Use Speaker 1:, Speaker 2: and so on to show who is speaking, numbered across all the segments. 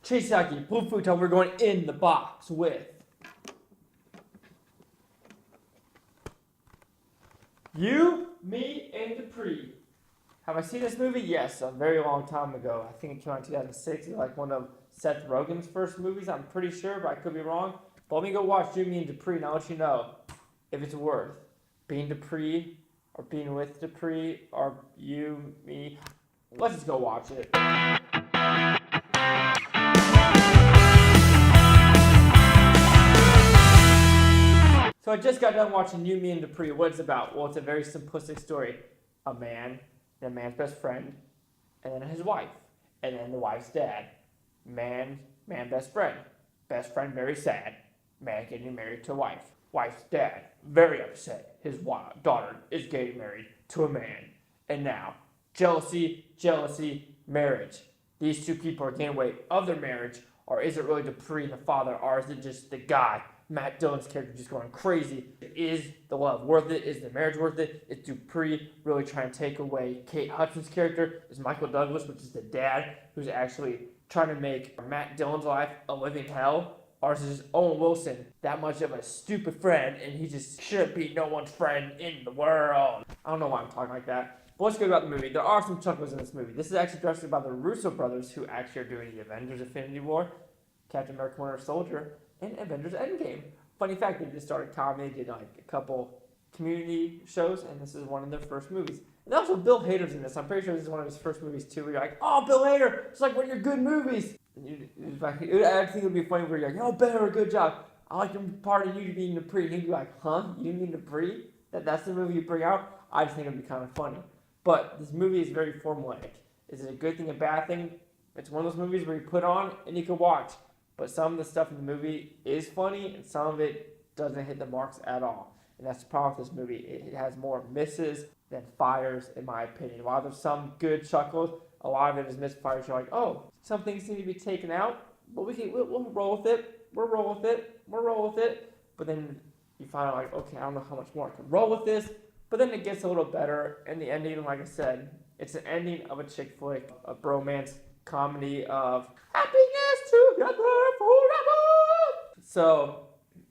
Speaker 1: Chisaki, Blue Futon, we're going in the box with You, Me, and Dupree. Have I seen this movie? Yes, a very long time ago. I think it came out in 2006. It's like one of Seth Rogen's first movies, I'm pretty sure, but I could be wrong. But let me go watch You, Me, and Dupree, and I'll let you know if it's worth being Dupree or being with Dupree or you, me. Let's just go watch it. So I just got done watching You, Me, and Dupree. What it's about? Well, it's a very simplistic story. A man, and a man's best friend, and then his wife, and then the wife's dad. Man, best friend. Best friend, very sad. Man getting married to a wife. Wife's dad, very upset. His daughter is getting married to a man. And now, jealousy, marriage. These two people are getting away of their marriage, or is it really Dupree, the father, or is it just the guy? Matt Dillon's character just going crazy. Is the love worth it? Is the marriage worth it? Is Dupree really trying to take away Kate Hudson's character? Is Michael Douglas, which is the dad, who's actually trying to make Matt Dillon's life a living hell? Or is it just Owen Wilson, that much of a stupid friend, and he just shouldn't be no one's friend in the world? I don't know why I'm talking like that. But let's go about the movie. There are some chuckles in this movie. This is actually directed by the Russo brothers, who actually are doing the Avengers Infinity War, Captain America Winter Soldier, and Avengers Endgame. Funny fact, they just started comedy, did like a couple community shows, and this is one of their first movies. And also Bill Hader's in this. I'm pretty sure this is one of his first movies too, where you're like, oh, Bill Hader, it's like one of your good movies. I think it would be funny where you're like, oh, Bill Hader, good job. I like him part of you being Dupree. And he'd be like, huh? You mean Dupree? That's the movie you bring out? I just think it would be kind of funny. But this movie is very formulaic. Is it a good thing, a bad thing? It's one of those movies where you put on and you can watch. But some of the stuff in the movie is funny, and some of it doesn't hit the marks at all. And that's the problem with this movie. It has more misses than fires, in my opinion. While there's some good chuckles, a lot of it is misfires. You're like, oh, some things need to be taken out, but we'll roll with it. We'll roll with it. But then you find out, like, okay, I don't know how much more I can roll with this. But then it gets a little better, and the ending, like I said, it's an ending of a chick flick, a bromance comedy of happiness together forever. So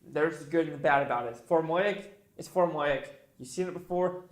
Speaker 1: there's the good and the bad about it. It's formulaic. You've seen it before.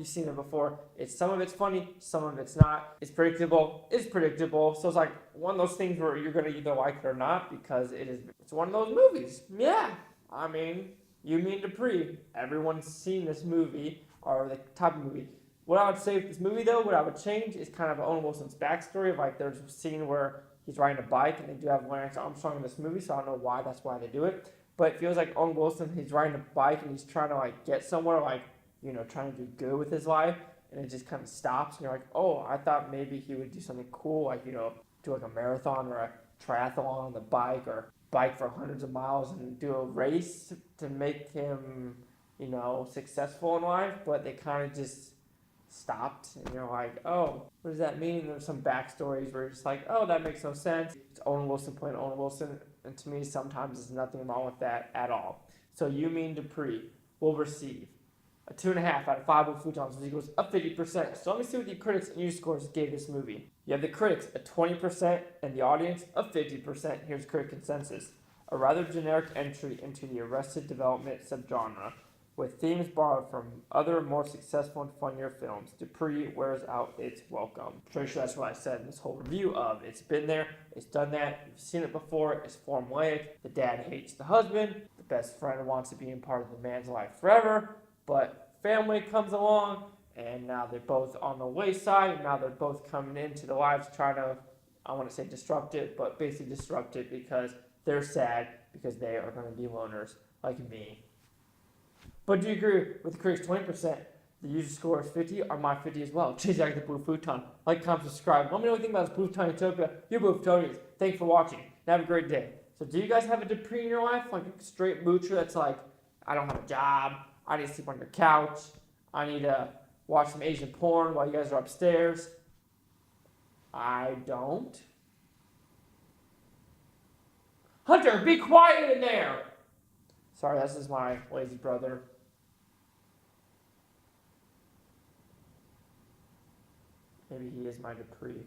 Speaker 1: Some of it's funny, some of it's not. It's predictable. So it's like one of those things where you're gonna either like it or not, because it's one of those movies. Yeah. I mean, You, Me, and Dupree. Everyone's seen this movie, or the type of movie. What I would say with this movie, though, what I would change is kind of Owen Wilson's backstory. Of like, there's a scene where he's riding a bike, and they do have Lance Armstrong in this movie, so I don't know why that's why they do it. But it feels like Owen Wilson, he's riding a bike, and he's trying to like get somewhere, like, you know, trying to do good with his life, and it just kind of stops, and you're like, oh, I thought maybe he would do something cool, like, you know, do like a marathon or a triathlon on the bike, or bike for hundreds of miles and do a race to make him, you know, successful in life. But they kind of just stopped, and you're like, oh, what does that mean? And there's some backstories where you're just like, oh, that makes no sense. It's Owen Wilson playing Owen Wilson, and to me, sometimes there's nothing wrong with that at all. So You, Me, and Dupree will receive a 2.5 out of 5 with Futons, which equals up 50%. So let me see what the critics and user scores gave this movie. You have the critics at 20% and the audience of 50%. Here's critic consensus. A rather generic entry into the Arrested Development subgenre, with themes borrowed from other more successful and funnier films. Dupree wears out its welcome. Pretty sure that's what I said in this whole review of. It's been there, it's done that, you've seen it before, it's formulaic. The dad hates the husband, the best friend wants to be in part of the man's life forever, but family comes along, and now they're both on the wayside, and now they're both coming into the lives trying to, I want to say disrupt it, but basically disrupt it because they're sad, because they are going to be loners like me. But do you agree with the critics 20%? The user score is 50, or my 50 as well. Cheers, I the Blue Futon. Like, comment, subscribe. Let me know what you think about this Blue Futon Utopia. You Blue Futonians. Thanks for watching. Have a great day. So do you guys have a Dupree in your life? Like a straight moocher that's like, I don't have a job. I need to sleep on your couch. I need to watch some Asian porn while you guys are upstairs. I don't. Hunter, be quiet in there! Sorry, this is my lazy brother. Maybe he is my Dupree.